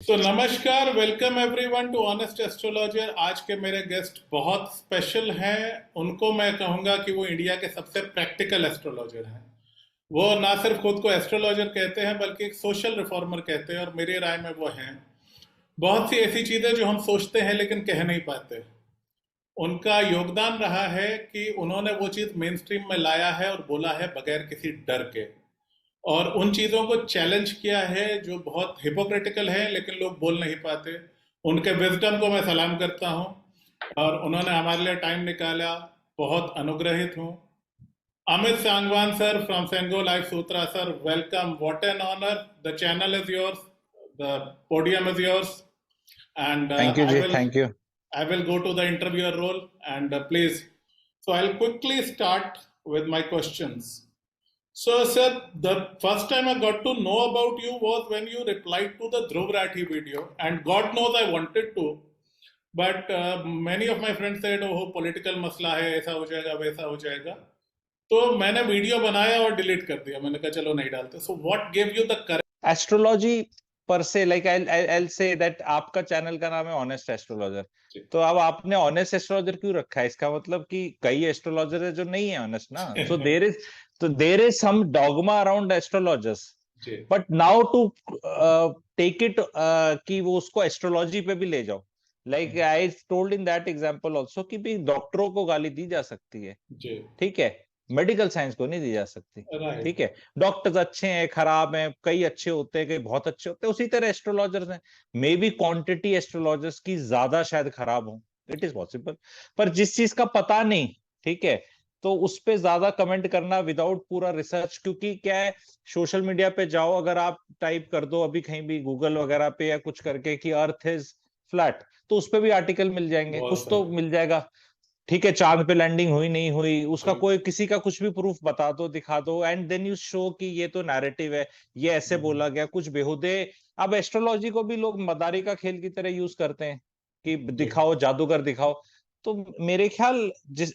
तो नमस्कार, welcome everyone to honest astrologer. आज के मेरे गेस्ट बहुत स्पेशल हैं। उनको मैं कहूंगा कि वो इंडिया के सबसे प्रैक्टिकल एस्ट्रोलॉजर हैं। वो ना सिर्फ खुद को एस्ट्रोलॉजर कहते हैं बल्कि एक सोशल रिफॉर्मर कहते हैं, और मेरी राय में वो हैं। बहुत सी ऐसी चीजें जो हम सोचते हैं लेकिन कह नहीं पाते, उनका योगदान रहा है कि उन्होंने वो चीज मेन स्ट्रीम में लाया है और बोला है बगैर किसी डर के। और उन चीजों को चैलेंज किया है जो बहुत हिपोक्रिटिकल है लेकिन लोग बोल नहीं पाते। उनके विजडम को मैं सलाम करता हूँ, और उन्होंने हमारे लिए टाइम निकाला। बहुत अनुग्रहित हूँ। Amit Sangwan sir from Sengo life Sutra sir, welcome. What an honour. The channel is yours, the podium is yours, and thank you I ji, will thank you. I will go to the interviewer role, and please. So I'll quickly start with my questions. So, sir, the first time I got to know about you was when you replied to the Dhruv Rathi video, and God knows I wanted to, but many of my friends said, "Oh, political मसला है, ऐसा हो जाएगा, वैसा हो जाएगा." तो मैंने वीडियो बनाया और डिलीट कर दिया। मैंने कहा चलो नहीं डालते। So what gave you the courage? Astrology पर से लाइक आई से दैट आपका चैनल का नाम है ऑनेस्ट एस्ट्रोलॉजर। जी, तो अब आपने ऑनेस्ट एस्ट्रोलॉजर क्यों रखा है? इसका मतलब कि कई एस्ट्रोलॉजर है जो नहीं है ऑनेस्ट ना। So there is some dogma around astrologers, जी, but now to take it कि वो उसको एस्ट्रोलॉजी पे भी ले जाओ। Like I told in that example also कि भी डॉक्टरों को गाली दी जा सकती है, जी, ठीक है, मेडिकल साइंस को नहीं दी जा सकती। राइट, ठीक है, डॉक्टर्स अच्छे हैं, खराब हैं, कई अच्छे होते हैं, कई बहुत अच्छे होते हैं, उसी तरह एस्ट्रोलॉजर्स हैं। मे बी क्वांटिटी एस्ट्रोलॉजर्स की ज्यादा शायद खराब हो, इट इज पॉसिबल। पर जिस चीज का पता नहीं, ठीक है, तो उस पे ज्यादा कमेंट करना विदाउट पूरा रिसर्च, क्योंकि क्या है, सोशल मीडिया पे जाओ, अगर आप टाइप कर दो अभी कहीं भी गूगल वगैरह पे या कुछ करके कि अर्थ इज फ्लैट, तो उस पे भी आर्टिकल मिल जाएंगे, बहुत कुछ तो सारे। मिल जाएगा। ठीक है, चांद पे लैंडिंग हुई नहीं हुई, उसका जी, कोई किसी का कुछ भी प्रूफ बता दो, दिखा दो, एंड देन यू शो कि ये तो नैरेटिव है, ये ऐसे बोला गया, कुछ बेहुदे। अब एस्ट्रोलॉजी को भी लोग मदारी का खेल की तरह यूज करते हैं कि जी, दिखाओ, जादूगर दिखाओ। तो मेरे ख्याल जिस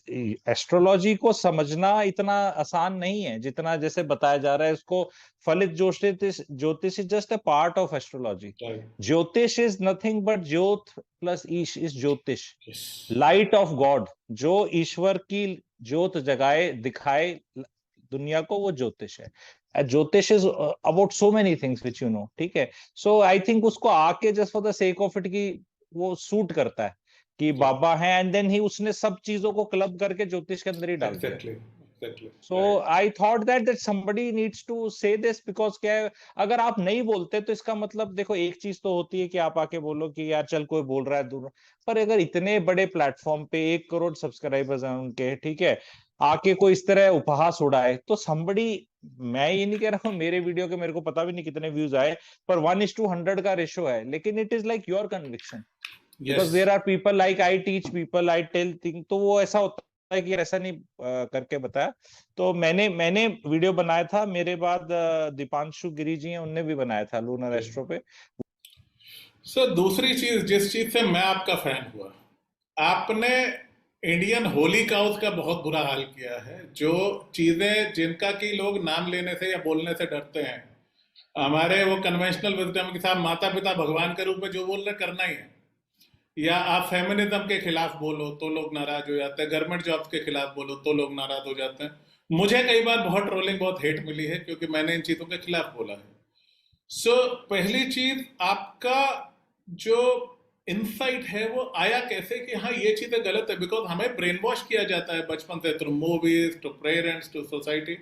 एस्ट्रोलॉजी को समझना इतना आसान नहीं है जितना जैसे बताया जा रहा है इसको। फलित ज्योतिष ज्योतिष is just a part of astrology. Right, ज्योतिष इज नथिंग बट ज्योत प्लस ईश इज ज्योतिष, यस, लाइट ऑफ गॉड। जो ईश्वर की ज्योत जगाए दिखाए दुनिया को, वो ज्योतिष है। ज्योतिष is about so many things which you know, ठीक है। सो आई थिंक उसको आके just for the sake of it की वो सूट करता है कि जी, बाबा है, एंड देन ही उसने सब चीजों को क्लब करके ज्योतिष के अंदर ही डाल दिया। Exactly, exactly, so right, I thought that somebody needs to say this, because क्या है, अगर आप नहीं बोलते तो इसका मतलब देखो, एक चीज तो होती है कि आप आके बोलो कि यार चल कोई बोल रहा है दूर, पर अगर इतने बड़े प्लेटफॉर्म पे 1 करोड़ सब्सक्राइबर्स हैं उनके, ठीक है, आके कोई इस तरह उपहास उड़ाए तो somebody, मैं ये नहीं कह रहा हूँ मेरे वीडियो के मेरे को पता भी नहीं कितने व्यूज आए, पर 1:100 का रेशो है, लेकिन it is like your conviction. Yes. Because there are people like I teach people, I tell thing, तो वो ऐसा होता है कि ऐसा नहीं करके बताया। तो मैंने मैंने वीडियो बनाया था, मेरे बाद दीपांशु गिरी जी हैं, उनने भी बनाया था लूनर एस्ट्रो पे। सर, दूसरी चीज जिस चीज से मैं आपका फैन हुआ, आपने इंडियन होली काउस का बहुत बुरा हाल किया है। जो चीजें जिनका कि लोग नाम लेने से या बोलने से डरते हैं, हमारे वो कन्वेंशनल विजडम के साथ माता पिता भगवान के रूप में जो बोल रहे करना ही है। या आप फेमिनिज्म के खिलाफ बोलो तो लोग नाराज हो जाते हैं, गवर्नमेंट जॉब्स के खिलाफ बोलो तो लोग नाराज हो जाते हैं। मुझे कई बार बहुत ट्रोलिंग, बहुत हेट मिली है क्योंकि मैंने इन चीजों के खिलाफ बोला है। सो पहली चीज, आपका जो इनसाइट है वो आया कैसे कि हाँ ये चीजें गलत है? बिकॉज हमें ब्रेन वॉश किया जाता है बचपन से, through movies to parents to society.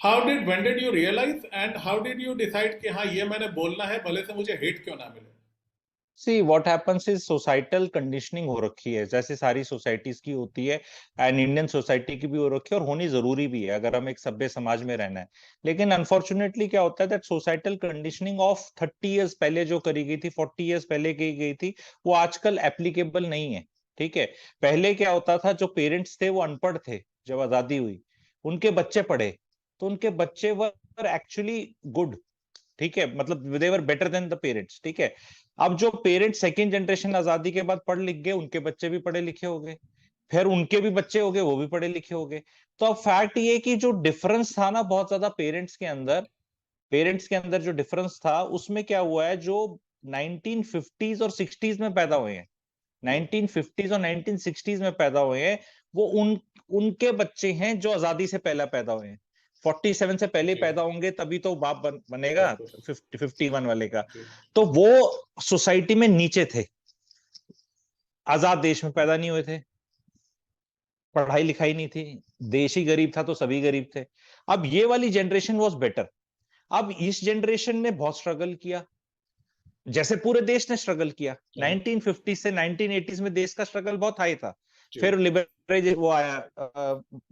How did when did you realise and how did you decide कि हाँ ये मैंने बोलना है, भले से मुझे हेट क्यों ना मिले? See what happens is societal conditioning हो रखी है, जैसे सारी सोसाइटीज की होती है, एंड इंडियन सोसाइटी की भी हो रखी है, और होनी जरूरी भी है अगर हम एक सभ्य समाज में रहना है। लेकिन अनफॉर्चुनेटली क्या होता है that societal conditioning of 30 years पहले जो करी गई थी, 40 ईयर्स पहले की गई थी, वो आजकल एप्लीकेबल नहीं है। ठीक है, पहले क्या होता था, जो पेरेंट्स थे वो अनपढ़ थे, जब आजादी हुई उनके बच्चे पढ़े, तो उनके बच्चे वर एक्चुअली गुड, ठीक है, मतलब they were better than the parents, ठीक है। अब जो पेरेंट्स सेकेंड जनरेशन आजादी के बाद पढ़ लिख गए, उनके बच्चे भी पढ़े लिखे हो गए, फिर उनके भी बच्चे हो गए, वो भी पढ़े लिखे हो गए। तो अब फैक्ट ये कि जो डिफरेंस था ना बहुत ज्यादा पेरेंट्स के अंदर जो डिफरेंस था, उसमें क्या हुआ है, जो 1950s और 60s में पैदा हुए हैं, 1950s और 1960s में पैदा हुए हैं, वो उनके बच्चे हैं जो आजादी से पहले पैदा हुए हैं। 47 से पहले पैदा होंगे तभी तो बाप बनेगा 51 वाले का। तो वो सोसाइटी में नीचे थे, आजाद देश में पैदा नहीं हुए थे, पढ़ाई लिखाई नहीं थी, देश ही गरीब था तो सभी गरीब थे। अब ये वाली जनरेशन वाज बेटर। अब इस जनरेशन ने बहुत स्ट्रगल किया, जैसे पूरे देश ने स्ट्रगल किया। 1950 से 1980s में देश का स्ट्रगल बहुत हाई था, फिर लिबरलाइज वो आया,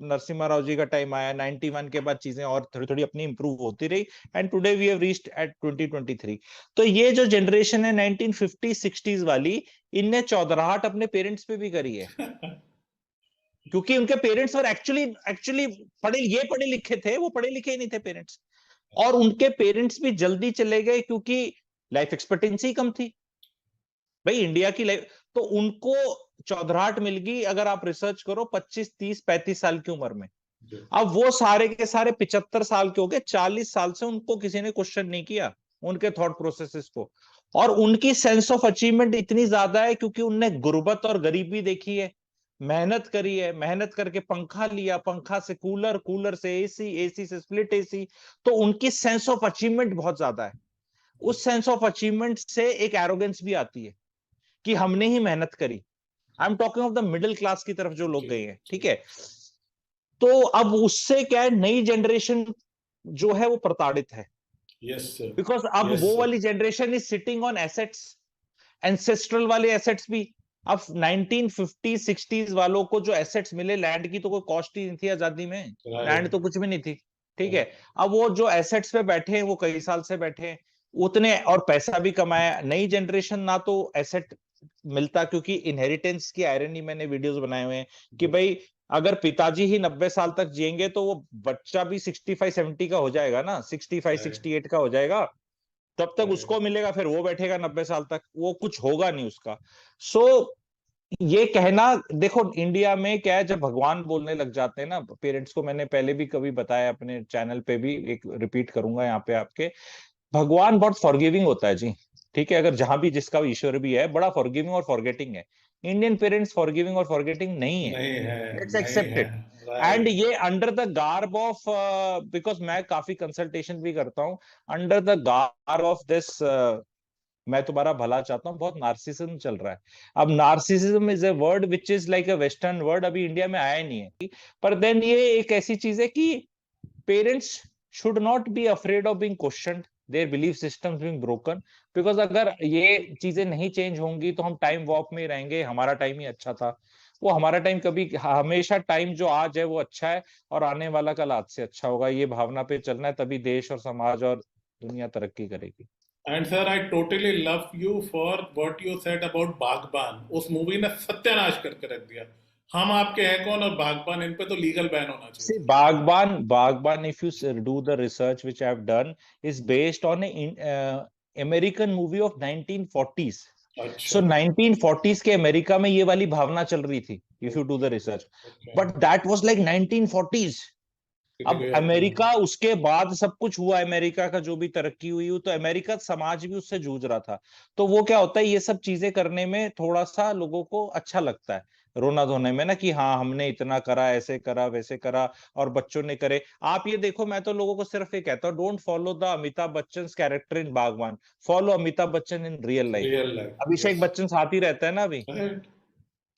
नरसिम्हा राव जी का टाइम आया, 91 के बाद चीजें और थोड़ी थोड़ी अपनी इंप्रूव होती रही, and today we have reached at 2023। तो ये जो जनरेशन है 1950 60s वाली, इनने चौधराहट अपने पेरेंट्स पे भी करी है क्योंकि उनके पेरेंट्स और एक्चुअली पढ़े लिखे थे, वो पढ़े लिखे ही नहीं थे पेरेंट्स, और उनके पेरेंट्स भी जल्दी चले गए क्योंकि लाइफ एक्सपेक्टेंसी कम थी भाई इंडिया की लाइफ। तो उनको चौधराहट मिल गई, अगर आप रिसर्च करो 25 30 35 साल की उम्र में। अब वो सारे के सारे 75 साल के हो गए, 40 साल से उनको किसी ने क्वेश्चन नहीं किया उनके थॉट प्रोसेसेस को, और उनकी सेंस ऑफ अचीवमेंट इतनी ज्यादा है क्योंकि उनने गुर्बत और गरीबी देखी है, मेहनत करी है, मेहनत करके पंखा लिया, पंखा से कूलर, कूलर से एसी, एसी से स्प्लिट एसी। तो उनकी सेंस ऑफ अचीवमेंट बहुत ज्यादा है। उस सेंस ऑफ अचीवमेंट से एक एरोगेंस भी आती है कि हमने ही मेहनत करी। I am talking of the middle class की तरफ जो लोग गए हैं, ठीक है। तो अब उससे क्या है, नई जनरेशन जो है वो प्रताड़ित है, बिकॉज अब वो वाली generation is sitting on assets, ancestral वाले एसेट्स भी। अब 1950 60s वालों को जो एसेट्स मिले, लैंड की तो कोई कॉस्ट ही नहीं थी आजादी में, लैंड तो कुछ भी नहीं थी, ठीक है। अब वो जो एसेट्स पे बैठे हैं वो कई साल से बैठे हैं उतने, और पैसा भी कमाया। नई जनरेशन ना तो एसेट मिलता, क्योंकि इनहेरिटेंस की आयरनी मैंने वीडियोस बनाए हुए हैं कि भाई अगर पिताजी ही 90 साल तक जिएंगे तो वो बच्चा भी 65 70 का हो जाएगा ना, 65 68 का हो जाएगा, तब तक उसको मिलेगा, फिर वो बैठेगा 90 साल तक, वो कुछ होगा नहीं उसका। सो ये कहना, देखो इंडिया में क्या है, जब भगवान बोलने लग जाते हैं ना पेरेंट्स को, मैंने पहले भी कभी बताया अपने चैनल पे भी, एक रिपीट करूंगा यहाँ पे आपके, भगवान बहुत फॉरगिविंग होता है जी, ठीक है। अगर जहां भी जिसका ईश्वर भी है, बड़ा फॉरगिविंग और फॉरगेटिंग है। इंडियन पेरेंट्स फॉरगिविंग और फॉरगेटिंग नहीं है, लेट्स एक्सेप्ट इट। एंड ये under the garb of, because मैं काफी कंसल्टेशन भी करता हूँ, under the garb of this, मैं तुम्हारा भला चाहता हूँ, बहुत नार्सिसिज्म चल रहा है। अब narcissism is a word which is like a western word, अभी इंडिया में आया ही नहीं है। पर देन ये एक ऐसी चीज है कि parents should not be afraid of being questioned, their belief systems being broken, because अगर ये चीजें नहीं चेंज होंगी तो हम टाइम वॉर्प में रहेंगे, हमारा टाइम ही अच्छा था, वो हमारा टाइम कभी, हमेशा टाइम जो आज है वो अच्छा है और आने वाला कल आज से अच्छा होगा, ये भावना पे चलना है, तभी देश और समाज और दुनिया तरक्की करेगी। And sir I totally love you for what you said about बागबान। उस मूवी ने सत्यानाश करके रख दिया। हम आपके हैं कौन और बागबान, इन पे तो लीगल बैन होना See, चाहिए। Bagban, if you do the research which I have done, is based on a American movie of 1940s. So 1940s के अमेरिका में ये वाली भावना चल रही थी, if you do the research. But that was like 1940s. अब America, उसके बाद सब कुछ हुआ, अमेरिका का जो भी तरक्की हुई, तो अमेरिका समाज भी उससे जूझ रहा था। तो वो क्या होता है, ये सब चीजें करने में थोड़ा सा लोगों को अच्छा लगता है, रोना धोने में ना, कि हाँ हमने इतना करा, ऐसे करा, वैसे करा, और बच्चों ने करे। आप ये देखो, मैं तो लोगों को सिर्फ ये कहता हूँ, don't follow the Amitabh Bachchan character in Baghban, follow Amitabh Bachchan in real life. Abhishek Bachchan साथ ही रहता है ना अभी,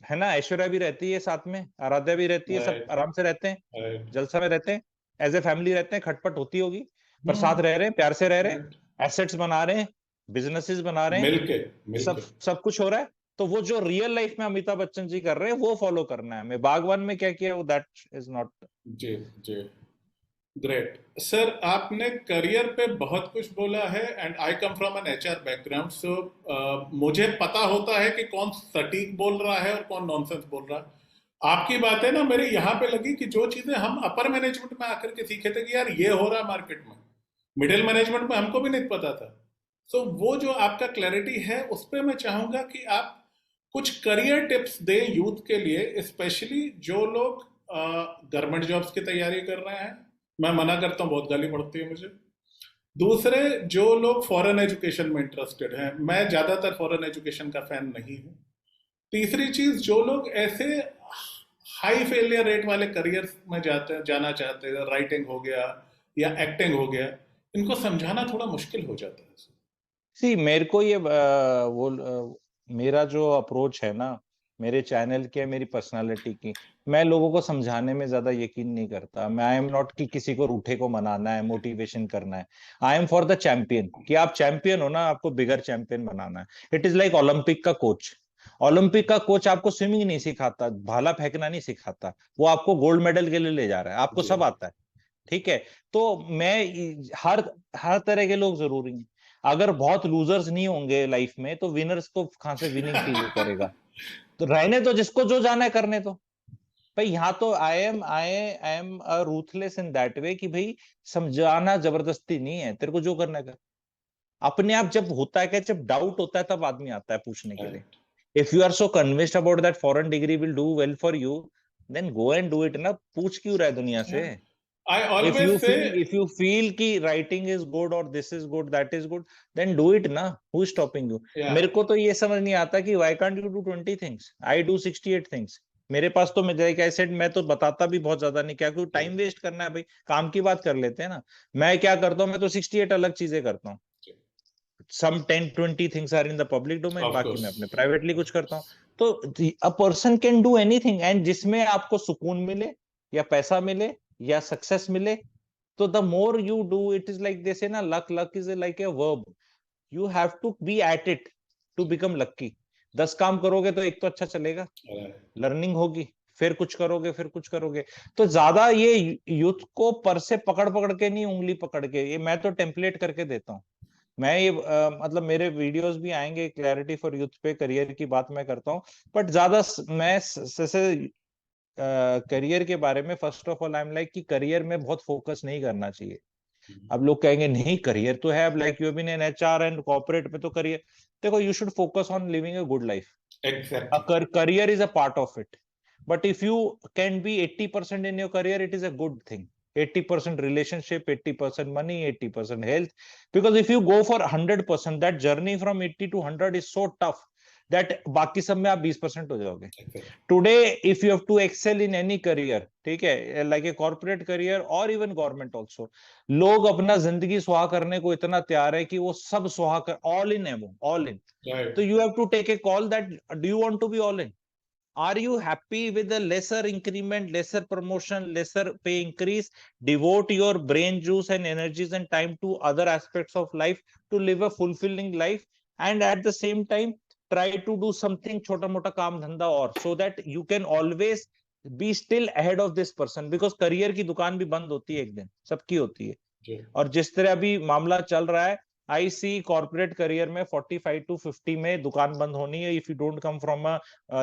है ना, ऐश्वर्या भी रहती है साथ में, आराध्या भी रहती है, सब आराम से रहते हैं, जलसा में रहते हैं, एज ए फैमिली रहते हैं, खटपट होती होगी पर साथ रह रहे हैं, प्यार से रह रहे हैं, एसेट्स बना रहे हैं, बिजनेसेस बना रहे हैं, मिलके सब कुछ हो रहा है। तो वो जो रियल लाइफ में अमिताभ बच्चन जी कर रहे हैं वो फॉलो करना है हमें। बागवान में क्या किया वो दैट इज नॉट। जी जी, ग्रेट सर। आपने करियर पे बहुत कुछ बोला है, and I come from an HR background, so मुझे पता होता है कि कौन सटीक बोल रहा है और कौन नॉनसेंस बोल रहा है। आपकी बातें ना मेरे यहाँ पे लगी कि जो चीजें हम अपर मैनेजमेंट में आकर के सीखे थे कि यार ये हो रहा है मार्केट में, मिडिल मैनेजमेंट में हमको भी नहीं पता था। सो वो जो आपका क्लैरिटी है उस पर मैं चाहूंगा कि आप कुछ करियर टिप्स दें यूथ के लिए, स्पेशली जो लोग गवर्नमेंट जॉब्स की तैयारी कर रहे हैं। मैं मना करता हूँ, बहुत गाली पड़ती है मुझे। दूसरे, जो लोग फॉरेन एजुकेशन में इंटरेस्टेड हैं, मैं ज्यादातर फॉरेन एजुकेशन का फैन नहीं हूँ। तीसरी चीज, जो लोग ऐसे हाई फेलियर रेट वाले करियर में जाना चाहते हैं, राइटिंग हो गया या एक्टिंग हो गया, इनको समझाना थोड़ा मुश्किल हो जाता है। सी मेरे को ये मेरा जो अप्रोच है ना, मेरे चैनल के, मेरी पर्सनालिटी की, मैं लोगों को समझाने में ज्यादा यकीन नहीं करता। मैं आई एम नॉट कि किसी को रूठे को मनाना है, मोटिवेशन करना है। I am for the champion, कि आप चैंपियन हो ना, आपको बिगर चैंपियन बनाना है। इट इज लाइक ओलंपिक का कोच। ओलंपिक का कोच आपको स्विमिंग नहीं सिखाता, भाला फेंकना नहीं सिखाता, वो आपको गोल्ड मेडल के लिए ले जा रहा है, आपको जी। सब आता है। ठीक है। तो मैं हर हर तरह के लोग जरूरी हैं। अगर बहुत लूजर्स नहीं होंगे लाइफ में, तो विनर्स को कहां से विनिंग फील करेगा? तो रहने तो जिसको जो जाना है करने तो। भाई यहाँ तो I am ruthless in that way कि भाई, समझाना जबरदस्ती नहीं है, तेरे को जो करना है कर। अपने आप जब होता है क्या, जब डाउट होता है तब आदमी आता है पूछने के लिए। Right. If you are so convinced about that foreign degree will do well for you, then go and do it ना। पूछ क्यों रहा है दुनिया से? I if always you say feel if you feel कि writing is good or this is good, that is good, then do it ना। who is stopping you? या मेरे को तो ये समझ नहीं आता कि why can't you do 20 things? I do 68 things। मेरे पास तो, मैं लाइक आई सेड, मैं तो बताता भी बहुत ज्यादा नहीं, क्या क्यों टाइम वेस्ट करना है भाई, काम की बात कर लेते हैं ना। मैं क्या करता हूँ, मैं तो 68 अलग चीजें करता हूँ। Some 10-20 things are in the public domain, of बाकी कोर्स। मैं अपने प्राइवेटली कुछ करता हूँ। तो a person can do anything, and जिसमें आपको सुकून मिले, या पैसा मिले, या सक्सेस मिले, so the more you do, it is like they say na, luck is like a verb। you have to be at it to become lucky। 10 काम करोगे तो एक तो अच्छा चलेगा, लर्निंग होगी, फिर कुछ करोगे, फिर कुछ करोगे। तो ज्यादा ये यूथ को पर से पकड़ पकड़ के नहीं, उंगली पकड़ के, ये मैं तो टेम्पलेट करके देता हूँ। मैं ये मतलब मेरे वीडियोस भी आएंगे क्लैरिटी फॉर यूथ पे, करियर की बात मैं करता हूँ। बट ज्यादा मैं जैसे करियर के बारे में, first of all I am like कि करियर में बहुत फोकस नहीं करना चाहिए। अब लोग कहेंगे नहीं करियर तो है, अब like you been in HR and corporate में, तो करियर, देखो, you should focus on living a good life. Exactly. Career is a part of it. But if you can be 80% in your career, it is a good thing. 80% relationship, 80% money, 80% health। Because if you go for 100%, that journey from 80 to 100 is so tough that बाकी सब में आप 20% हो जाओगे। Today if you have to excel in any career, ठीक है, like a corporate career और even government also, लोग अपना जिंदगी सुहा करने को इतना तैयार है कि वो सब सुहा कर, ऑल इन है वो, ऑल इन। तो you have to take a call that do you want to be all in? Are you happy with a lesser increment, lesser promotion, lesser pay increase? Devote your brain juice and energies and time to other aspects of life to live a fulfilling life, and at the same time try to do something छोटा मोटा काम धंधा, और so that you can always be still ahead of this person, because career की दुकान भी बंद होती है एक दिन, सबकी होती है। और जिस तरह अभी मामला चल रहा है, आई सी कॉर्पोरेट करियर में 45 to 50 में दुकान बंद होनी है, if you don't come from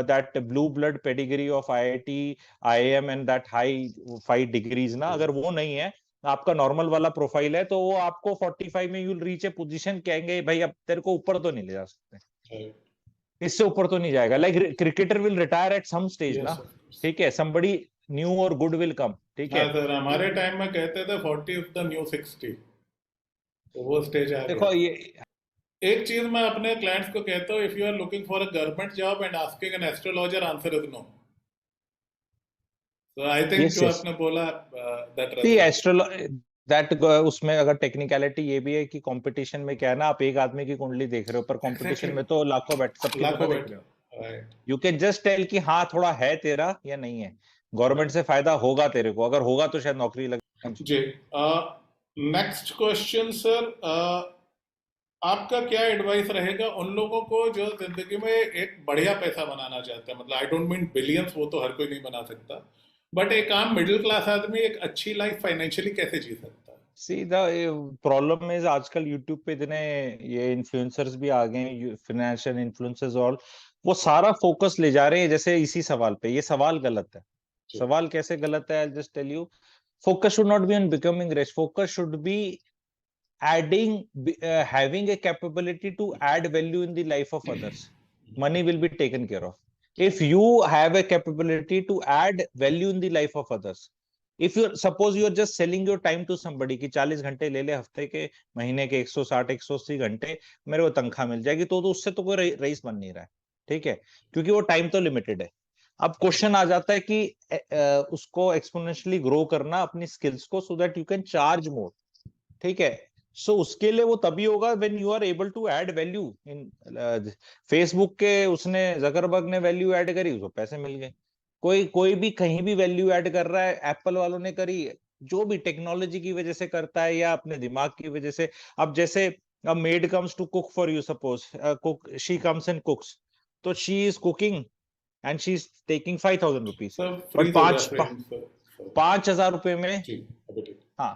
that blue blood pedigree of IIT, IIM and that high 5 degrees ना, अगर वो नहीं है, आपका नॉर्मल वाला प्रोफाइल है, तो वो आपको 45 में यूल रीच ए पोजीशन, कहेंगे भाई अब तेरे को ऊपर तो नहीं ले जा सकते, इससे ऊपर तो नहीं जाएगा। Like cricketer will retire at some stage ना, ठीक है, समबडी न्यू और गुड विल कम, ठीक है। हाँ सर, हमारे टाइम में कहते थे 40 इज द न्यू 60, तो वो स्टेज आ गया। देखो ये, एक चीज मैं अपने क्लाइंट्स को कहता हूँ, if you are looking for a government job and asking an astrologer, answer is no. So I think yes जो यस, आपने बोला, that see resonates. Astrology that, उसमें अगर टेक्निकलिटी ये भी है कि कंपटीशन में क्या है ना, आप एक आदमी की कुंडली देख रहे हो, पर कंपटीशन Exactly. में तो लाखों बैठ, सबकी तो लाखों ना देख बैठे रहे हो। हो। Right. You can just tell कि हाँ थोड़ा है तेरा या नहीं है, गवर्नमेंट से फायदा होगा तेरे को, अगर होगा तो शायद नौकरी लग। जी। नेक्स्ट क्वेश्चन सर, आपका क्या एडवाइस रहेगा उन लोगों को जो जिंदगी में एक बढ़िया पैसा बनाना चाहते हैं? मतलब आई डोंट मीन बिलियंस, वो तो हर कोई नहीं बना सकता, बट एक आम मिडिल क्लास आदमी एक अच्छी लाइफ फाइनेंशियली कैसे जी सकता है? सी द प्रॉब्लम इज, आजकल यूट्यूब पे इतने ये इन्फ्लुएंसर्स भी आ गए हैं, फाइनेंशियल इन्फ्लुएंसर्स, और वो सारा फोकस ले जा रहे हैं जैसे इसी सवाल पे। ये सवाल गलत है। जी। सवाल कैसे गलत है? I just tell you. Focus should not be on becoming rich, focus should be adding having a capability to add value in the life of others। money will be taken care of if you have a capability to add value in the life of others। If you suppose you are just selling your time to somebody कि 40 घंटे ले ले हफ्ते के, महीने के 160 180 घंटे मेरे को तनख्वाह मिल जाएगी, तो उससे तो कोई रईस बन नहीं रहा है, ठीक है, क्योंकि वो टाइम तो लिमिटेड है। अब क्वेश्चन आ जाता है कि उसको एक्सपोनेंशियली ग्रो करना अपनी स्किल्स को, so that you can charge more, ठीक है। सो उसके लिए वो तभी होगा when you are able to add value in Facebook के उसने जकरबर्ग ने वैल्यू ऐड करी, उसको पैसे मिल गए। कोई भी कहीं भी वैल्यू ऐड कर रहा है, एप्पल वालों ने करी, जो भी टेक्नोलॉजी की वजह से करता है या अपने दिमाग की वजह से। अब जैसे a maid comes to cook for you, suppose she comes and cooks, तो she is cooking and she is taking 5,000 rupees, सब but फ्रीज हो जाते हैं सब। 5,000 रुपए में, जी अभी ठीक। हाँ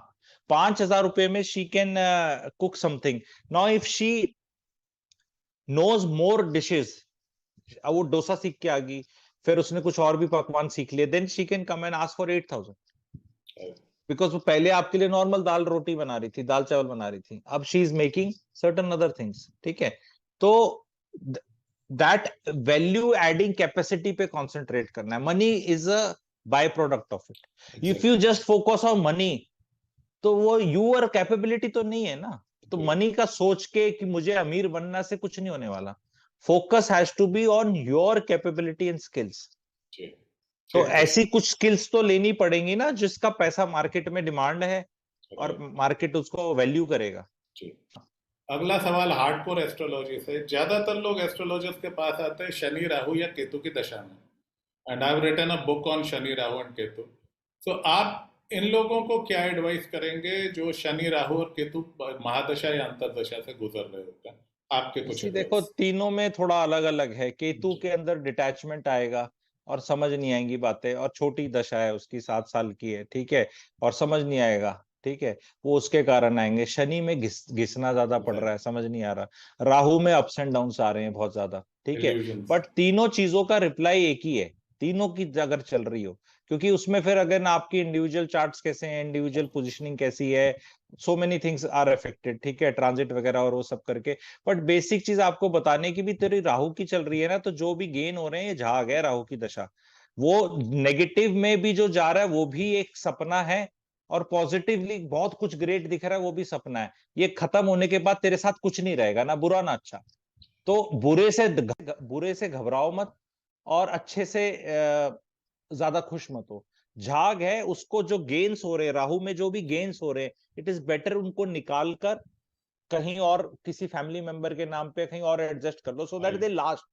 5,000 रुपए में she can cook something. Now if she knows more dishes, अब वो डोसा सीख के आ गई, फिर उसने कुछ और भी पकवान सीख लिए, then she can come and ask for 8,000, because वो पहले आपके लिए नॉर्मल दाल रोटी बना रही थी, दाल चावल बना रही थी, अब she is making certain other things, ठीक है। तो दैट वैल्यू एडिंग कैपेसिटी पे कॉन्सेंट्रेट करना है। Money is a by product of it. If you just focus on money, तो वो यूर कैपेबिलिटी तो नहीं है ना। तो मनी का सोच के कि मुझे अमीर बनना से कुछ नहीं होने वाला। Focus has to be on your capability and skills. तो ऐसी कुछ स्किल्स तो लेनी पड़ेंगी ना जिसका पैसा मार्केट में डिमांड है और मार्केट उसको वैल्यू करेगा। अगला सवाल हार्डकोर एस्ट्रोलॉजी से। ज्यादातर लोग एस्ट्रोलॉजर्स के पास आते हैं शनि राहु या केतु की दशा में, and I have written a book on Shani Rahu and Ketu. तो आप इन लोगों को क्या एडवाइस करेंगे जो शनि राहु और केतु महादशा या अंतरदशा से गुजर रहे होते हैं? आपके कुछ देखो तीनों में थोड़ा अलग अलग है। केतु के अंदर डिटैचमेंट आएगा और समझ नहीं आएंगी बातें, और छोटी दशा है उसकी, 7 साल की है, ठीक है, और समझ नहीं आएगा, ठीक है, वो उसके कारण आएंगे। शनि में घिसना ज्यादा पड़ रहा है, समझ नहीं आ रहा। राहु में अप्स एंड डाउन्स आ रहे हैं बहुत ज्यादा, ठीक है। बट तीनों चीजों का रिप्लाई एक ही है, तीनों की अगर चल रही हो, क्योंकि उसमें फिर अगर आपकी इंडिविजुअल चार्ट्स कैसे हैं, इंडिविजुअल पोजीशनिंग कैसी है, so many things are affected, ठीक है, ट्रांजिट वगैरह और वो सब करके। बट बेसिक चीज आपको बताने की भी, तेरी राहु की चल रही है ना, तो जो भी गेन हो रहे हैं ये झाग है राहु की दशा। वो नेगेटिव में भी जो जा रहा है वो भी एक सपना है, और पॉजिटिवली बहुत कुछ ग्रेट दिख रहा है वो भी सपना है। ये खत्म होने के बाद तेरे साथ कुछ नहीं रहेगा, ना बुरा ना अच्छा। तो बुरे से घबराओ मत, और अच्छे से ज्यादा खुश मत हो। झाग है, उसको जो गेन्स हो रहे हैं राहु में, जो भी गेन्स हो रहे हैं, इट इज बेटर उनको निकाल कर कहीं और किसी फैमिली मेंबर के नाम पे कहीं और एडजस्ट कर लो, so that they last.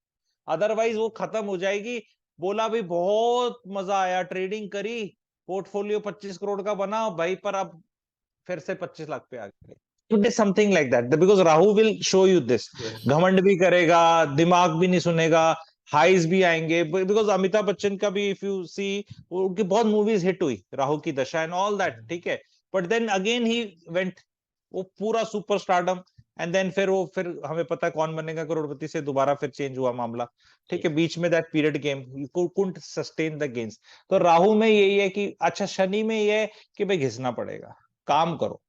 Otherwise वो खत्म हो जाएगी। बोला भी बहुत मजा आया, ट्रेडिंग करी, पोर्टफोलियो 25 करोड़ का बना भाई, पर अब फिर से 25 लाख पे आ गए। Something like that, because Rahu will show you this. घमंड भी करेगा, दिमाग भी नहीं सुनेगा, हाइज भी आएंगे। बिकॉज अमिताभ बच्चन का भी इफ यू सी, उनकी बहुत मूवीज हिट हुई राहु की दशा एंड ऑल दैट, ठीक है। But then again he went, वो पूरा सुपर स्टारडम, एंड देन फिर हमें पता है कौन बनेगा करोड़पति से दोबारा फिर चेंज हुआ मामला, ठीक है। बीच में that period game you couldn't sustain the gains. तो राहु में यही है कि अच्छा, शनि में ये है कि भाई घिसना पड़ेगा, काम करो,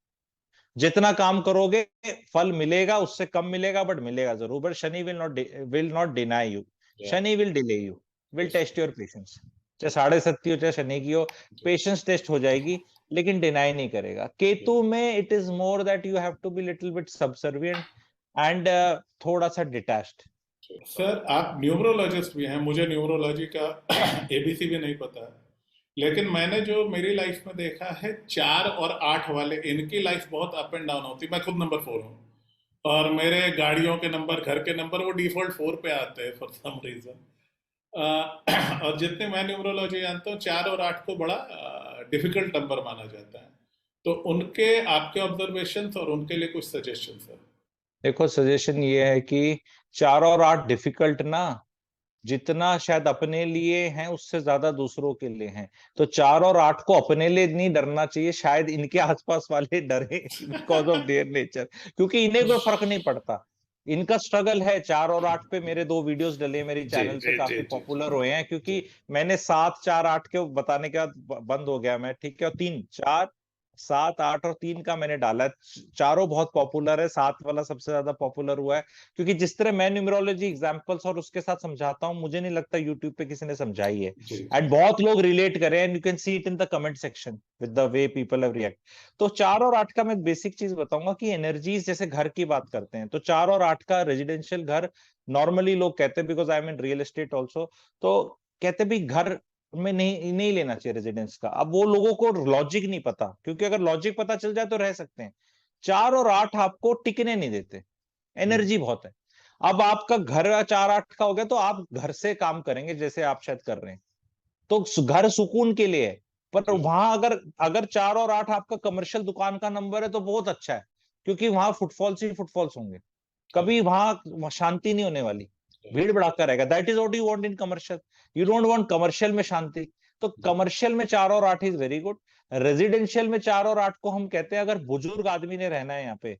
जितना काम करोगे फल मिलेगा, उससे कम मिलेगा बट मिलेगा जरूर। But Shani will not deny you, Shani will delay you, will test your patience. चाहे 7.5 हो चाहे शनि की हो, पेशेंस टेस्ट हो जाएगी, लेकिन डिनाई नहीं करेगा। केतु में it is more that you have to be little bit subservient and थोड़ा सा डिटैच्ड। सर आप न्यूमरोलॉजिस्ट भी हैं, मुझे न्यूमरोलॉजी का एबीसी भी नहीं पता है, लेकिन मैंने जो मेरी लाइफ में देखा है 4 और 8 वाले, इनकी लाइफ बहुत अप एंड डाउन होती है। मैं खुद नंबर 4 हूँ, और मेरे गाड़ियों के नंबर, घर के नंबर वो डिफॉल्ट 4 पे आते हैं फॉर सम रीजन। और जितने मैं न्यूमरोलॉजी जानता हूँ 4 और 8 को बड़ा डिफिकल्ट नंबर माना जाता है। तो उनके आपके ऑब्जर्वेशंस और उनके लिए कुछ सजेशन सर। देखो सजेशन ये है कि 4 और 8 डिफिकल्ट ना, जितना शायद अपने लिए हैं उससे ज्यादा दूसरों के लिए हैं। तो 4 और 8 को अपने लिए नहीं डरना चाहिए, शायद इनके आसपास वाले डरे बिकॉज ऑफ देयर नेचर, क्योंकि इन्हें कोई फर्क नहीं पड़ता। इनका स्ट्रगल है। 4 और 8 पे मेरे 2 वीडियोस डले मेरी चैनल पे, काफी पॉपुलर हुए हैं, क्योंकि मैंने 7, 4, 8 के बताने के बाद बंद हो गया मैं, ठीक है। और 3, 4, 7, 8 और 3 का मैंने डाला है। चारों बहुत पॉपुलर है, 7 वाला सबसे ज्यादा पॉपुलर हुआ है, क्योंकि जिस तरह मैं न्यूमरोलॉजी एग्जांपल्स और उसके साथ समझाता हूँ, मुझे नहीं लगता यूट्यूब पे किसी ने समझाई है। जी जी। एंड बहुत लोग रिलेट करें, and you can see it in the comment section with the way people have react. तो 4 और 8 का मैं बेसिक चीज बताऊंगा कि एनर्जीज, जैसे घर की बात करते हैं, तो 4 और 8 का रेजिडेंशियल घर नॉर्मली लोग कहते हैं, because I am in real estate also, तो कहते भी घर में नहीं नहीं लेना चाहिए रेजिडेंस का। अब वो लोगों को लॉजिक नहीं पता, क्योंकि अगर लॉजिक पता चल जाए तो रह सकते हैं। 4 और 8 आपको टिकने नहीं देते, एनर्जी बहुत है। अब आपका घर 4-8 का हो गया, तो आप घर से काम करेंगे जैसे आप शायद कर रहे हैं, तो घर सुकून के लिए है। पर जी वहां अगर अगर 4 और 8 आपका कमर्शियल दुकान का नंबर है तो बहुत अच्छा है, क्योंकि वहां फुटफॉल्स ही फुटफॉल्स होंगे, कभी वहां शांति नहीं होने वाली, भीड़ भड़ाका रहेगा। That is what you want in commercial. You don't want commercial में शांति। तो कमर्शियल में 4 और 8 इज वेरी गुड। रेजिडेंशियल में 4 और 8 को हम कहते हैं, अगर बुजुर्ग आदमी ने रहना है यहाँ पे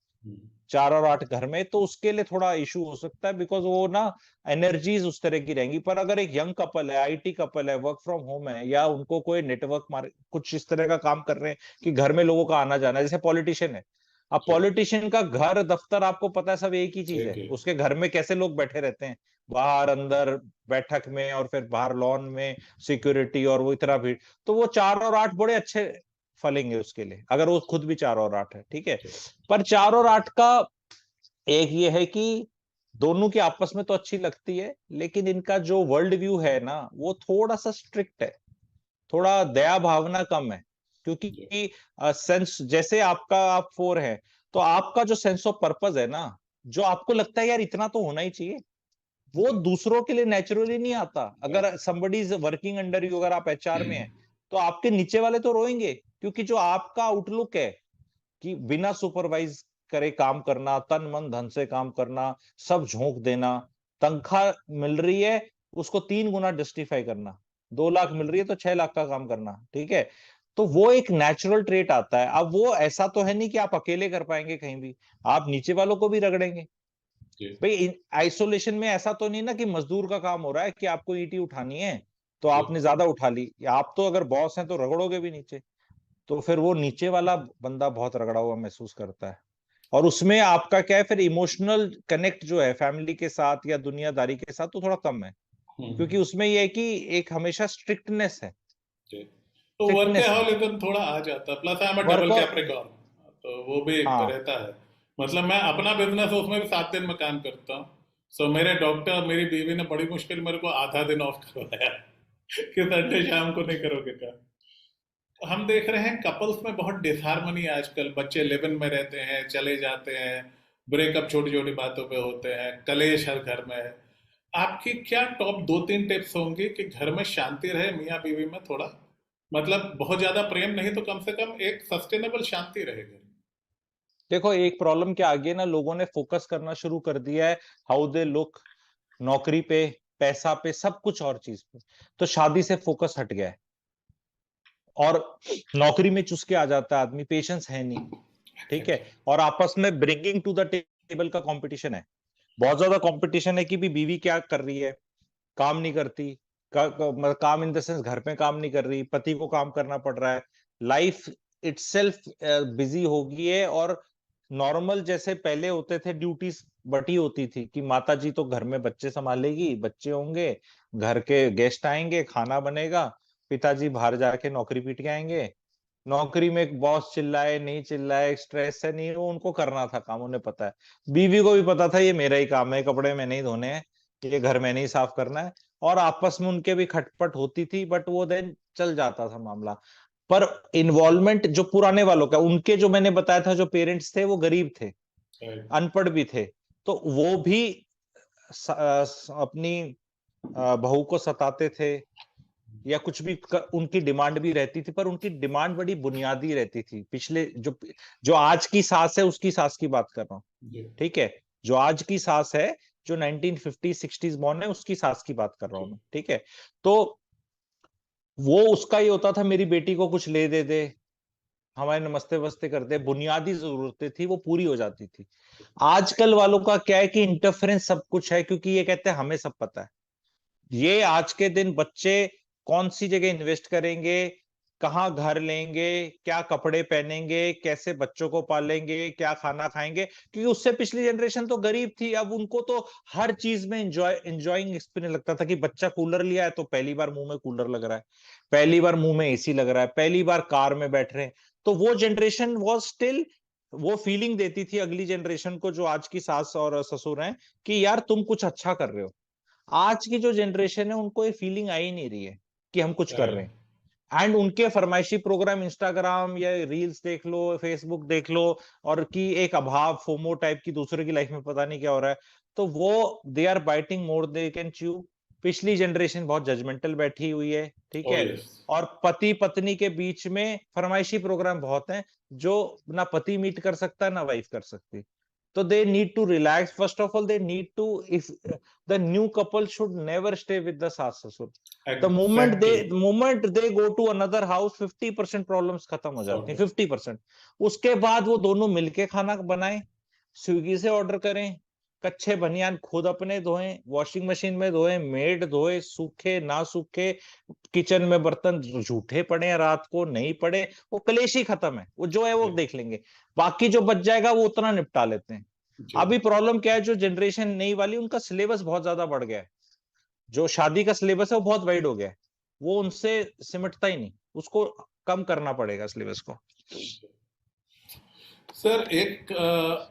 4 और 8 घर में, तो उसके लिए थोड़ा इशू हो सकता है, बिकॉज वो ना एनर्जीज उस तरह की रहेंगी। पर अगर एक यंग कपल है, आईटी कपल है, वर्क फ्रॉम होम है, या उनको कोई नेटवर्क कुछ इस तरह का काम कर रहे हैं कि घर में लोगों का आना जाना है, जैसे पॉलिटिशियन है। अब जी। पॉलिटिशियन का घर दफ्तर आपको पता है सब एक ही चीज एक है, ही। उसके घर में कैसे लोग बैठे रहते हैं, बाहर अंदर बैठक में, और फिर बाहर लॉन में सिक्योरिटी, और वो इतना भीड़। तो वो 4 और 8 बड़े अच्छे फलेंगे उसके लिए, अगर वो खुद भी 4 और 8 है, ठीक है। जी पर 4 और 8 का एक ये है कि दोनों की आपस में तो अच्छी लगती है, लेकिन इनका जो वर्ल्ड व्यू है ना, वो थोड़ा सा स्ट्रिक्ट है, थोड़ा दया भावना कम है। क्योंकि जी सेंस, जैसे आपका आप 4 है, तो आपका जो सेंस ऑफ पर्पस है ना, जो आपको लगता है यार इतना तो होना ही चाहिए, वो जी। दूसरों के लिए नेचुरली नहीं आता। राइट। अगर somebody is working under you, अगर आप एचआर में हैं, तो आपके नीचे वाले तो रोएंगे, क्योंकि जो आपका आउटलुक है कि बिना सुपरवाइज करे काम करना, तन मन धन से काम करना, सब झोंक देना, तनख्वाह मिल रही है उसको 3 गुना जस्टिफाई करना, 2 लाख मिल रही है तो 6 लाख का काम करना, ठीक है। तो वो एक नेचुरल ट्रेट आता है। अब वो ऐसा तो है नहीं कि आप अकेले कर पाएंगे कहीं भी, आप नीचे वालों को भी रगड़ेंगे। जी भाई आइसोलेशन में ऐसा तो नहीं ना कि मजदूर का काम हो रहा है कि आपको ईंटें उठानी है तो जी। आपने ज्यादा उठा ली, या आप तो अगर बॉस हैं तो रगड़ोगे भी नीचे। तो फिर वो नीचे वाला बंदा बहुत रगड़ा हुआ महसूस करता है। और उसमें आपका क्या है, फिर इमोशनल कनेक्ट जो है फैमिली के साथ या दुनियादारी के साथ, तो थोड़ा कम है, क्योंकि हम्म। उसमें ये है कि एक हमेशा स्ट्रिक्टनेस है, जी। तो स्ट्रिक्टनेस है। वर्केहॉलिज्म थोड़ा आ जाता है, plus I am work double और कैप्रिकॉर्न, तो वो भी हाँ। रहता है। मतलब मैं अपना बिजनेस है, उसमें भी 7 दिन में काम करता हूँ। सो मेरे डॉक्टर, मेरी बीवी ने बड़ी मुश्किल मेरे को आधा दिन ऑफ करवाया कि संडे शाम को नहीं करोगे काम। हम देख रहे हैं कपल्स में बहुत डिसहार्मनी आजकल, बच्चे लिव इन में रहते हैं, चले जाते हैं, ब्रेकअप छोटी छोटी बातों पे होते हैं, कलेश हर घर में है। आपकी क्या टॉप 2-3 टिप्स होंगी कि घर में शांति रहे, मियाँ बीवी में थोड़ा, मतलब बहुत ज्यादा प्रेम नहीं तो कम से कम एक सस्टेनेबल शांति रहे घर में? देखो, एक प्रॉब्लम क्या आ गई है ना, लोगों ने फोकस करना शुरू कर दिया है हाउ दे लुक, नौकरी पे, पैसा पे, सब कुछ और चीज पे। तो शादी से फोकस हट गया है, और नौकरी में चुस के आ जाता है आदमी, पेशेंस है नहीं, ठीक है। और आपस में ब्रिंगिंग टू द टेबल का कंपटीशन है, बहुत ज्यादा कंपटीशन है कि भी बीवी क्या कर रही है, काम नहीं करती, मतलब काम इन द सेंस घर पे काम नहीं कर रही, पति को काम करना पड़ रहा है, लाइफ इटसेल्फ बिजी हो गई है। और नॉर्मल जैसे पहले होते थे ड्यूटीज बटी होती थी कि माता जी तो घर में बच्चे संभालेगी, बच्चे होंगे, घर के गेस्ट आएंगे, खाना बनेगा, पिताजी बाहर जाके नौकरी पीट के आएंगे, नौकरी में एक बॉस चिल्लाए नहीं चिल्लाए, स्ट्रेस है नहीं, वो उनको करना था काम, उन्हें पता है। बीवी को भी पता था ये मेरा ही काम है, कपड़े मैंने ही धोने हैं, ये घर मैंने ही साफ करना है। और आपस में उनके भी खटपट होती थी, बट वो देन चल जाता था मामला। पर इन्वॉल्वमेंट जो पुराने वालों का, उनके जो मैंने बताया था, जो पेरेंट्स थे वो गरीब थे, अनपढ़ भी थे, तो वो भी अपनी बहू को सताते थे, या कुछ भी उनकी डिमांड भी रहती थी, पर उनकी डिमांड बड़ी बुनियादी रहती थी। पिछले जो जो आज की सास है उसकी सास की बात कर रहा हूँ, जी ठीक है। जो आज की सास है, जो 1950-60s बॉर्न है, उसकी सास की बात कर रहा हूँ जी मैं, ठीक है। तो वो उसका ये होता था, मेरी बेटी को कुछ ले दे दे, हमारे नमस्ते वस्ते करते, बुनियादी जरूरतें थी वो पूरी हो जाती थी। आजकल वालों का क्या है कि इंटरफेरेंस सब कुछ है, क्योंकि ये कहते हैं हमें सब पता है। ये आज के दिन बच्चे कौन सी जगह इन्वेस्ट करेंगे, कहाँ घर लेंगे, क्या कपड़े पहनेंगे, कैसे बच्चों को पालेंगे, क्या खाना खाएंगे, क्योंकि उससे पिछली जनरेशन तो गरीब थी। अब उनको तो हर चीज में एंजॉइंग एक्सपीरियंस लगता था कि बच्चा कूलर लिया है तो पहली बार मुंह में कूलर लग रहा है, पहली बार मुंह में एसी लग रहा है, पहली बार कार में बैठ रहे हैं। तो वो जनरेशन वॉज स्टिल, वो फीलिंग देती थी अगली जनरेशन को, जो आज की सास और ससुर हैं, कि यार तुम कुछ अच्छा कर रहे हो। आज की जो जनरेशन है उनको ये फीलिंग आ ही नहीं रही है कि हम कुछ कर रहे राइट। हैं। एंड उनके फरमाइशी प्रोग्राम इंस्टाग्राम या रील्स देख लो, फेसबुक देख लो, और की एक अभाव, फोमो टाइप की, दूसरे की लाइफ में पता नहीं क्या हो रहा है। तो वो they are biting more they can chew. पिछली जनरेशन बहुत जजमेंटल बैठी हुई है, ठीक ओ है। यस। और पति पत्नी के बीच में फरमाइशी प्रोग्राम बहुत हैं, जो ना पति मीट कर सकता है ना वाइफ कर सकती। तो they need to relax. First of all, they need to, if the new couple should never stay with the सास ससुर। Exactly. the moment they go to another house, 50% problems खत्म हो जाती हैं, सॉर्टेड। 50%। उसके बाद वो दोनों मिलके खाना बनाएं, स्विगी से ऑर्डर करें, कच्चे बनियान खुद अपने धोएं, वॉशिंग मशीन में धोएं, मेड धोए, सूखे ना सूखे, किचन में बर्तन झूठे पड़े हैं, रात को नहीं पड़े, वो कलेश ही खत्म है। वो जो है वो जी। देख लेंगे, बाकी जो बच जाएगा वो उतना निपटा लेते हैं। जी। अभी प्रॉब्लम क्या है, जो जनरेशन नई वाली, उनका सिलेबस बहुत ज्यादा बढ़ गया है। जो शादी का सिलेबस है वो बहुत वाइड हो गया है, वो उनसे सिमटता ही नहीं, उसको कम करना पड़ेगा सिलेबस को। सर एक